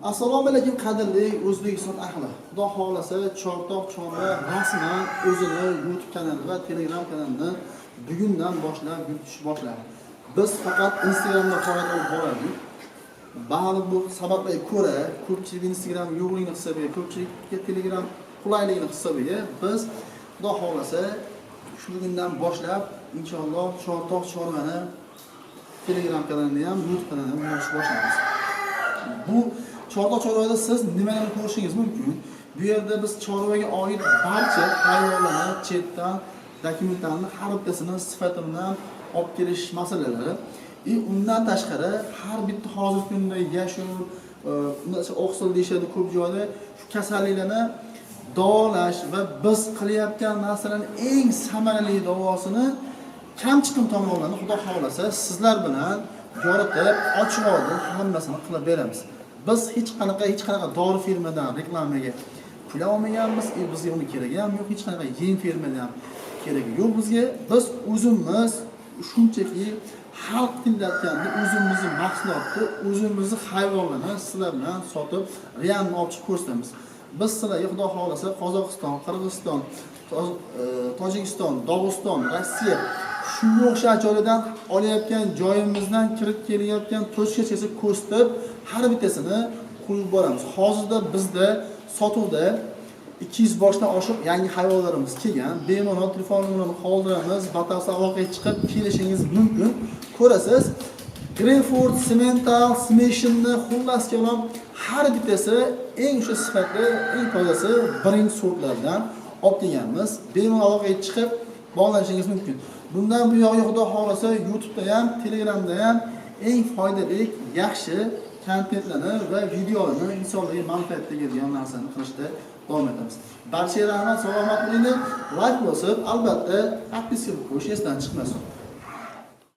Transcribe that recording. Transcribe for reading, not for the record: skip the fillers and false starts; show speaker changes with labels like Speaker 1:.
Speaker 1: Assalomu alaykum qadrli O'zbekiston ahli. Xudo xolasa Chortoq Chorva rasman o'zini YouTube kanali va Telegram kanalini bugundan boshlab yuritish boshladi. Biz faqat Instagramda faoliyat olib bordik. Ba'zi bu sabablarga ko'ra ko'pchilik Instagram yo'qligini hisobiga, ko'pchilikka Telegram qulayligini hisobiga biz xudo xolasa shu bugundan boshlab inshaalloh Chortoq Chorvani Telegram kanalini ham YouTube kanalini ham boshlaymiz. Bu Chortoq Chorvada siz nimalarni ko'rishingiz mumkin? Bu yerda biz chorvaga oid barcha hayvonlarni chetdan dokumentlarni har bittasini sifati bilan olib kelish masalalari. Undan tashqari har bitta hozirgi kunda yashur, oqsil deyishadi ko'p joyda shu kasalliklarni davolash va biz qilayotgan narsalarning eng samarali davosini kamchiqim tomonlarni xudo xolasa sizlar bilan yoritib, ochiq-oydin hammasini qilib beramiz. Biz hech qanaqa dori firmadan reklamaga pul olmaganmiz, bizga uni keragi ham yo'q, hech qanaqa yem firmadan ham keragi yo'q bizga. Biz o'zimiz shunchaki xalq tillatganda o'zimizning mahsulotni, o'zimizning hayvonlarni sizlar bilan sotib, realni olib chiqib ko'rsatamiz. Biz sizlarga xudo xolasa Qozog'iston, Qirg'iziston, Tojikiston, Dog'iston, Rossiya shunga o'xshash joylardan olayotgan joyimizdan kirib kelayotgan to'shkachasi ko'rsatib, har bittasini qo'yib boramiz. Hozirda bizda sotuvda 200 boshdan oshiq yangi hayvonlarimiz kelgan. Bemalol telefon nomerini qoldiramiz, batafsil aloqaga chiqib kelishingiz mumkin. Ko'rasiz, Greyford, Simmental, Smash'ni xullas kalom har bittasi eng o'sha sifatli, eng tozasi birinchi sortlardan olib kelganmiz. Bemalol aloqaga chiqib bog'lanishingiz mumkin. Bundan bu yog'iga xudo xolasa YouTube'da ham, Telegramda ham eng foydali, yaxshi kontentlarni va videolarni insonlarga manfaat tegadigan narsani qilishda davom etamiz. Barchalarga salomat bo'ling, like bosib, albatta podpiska qo'yish esdan chiqmasin.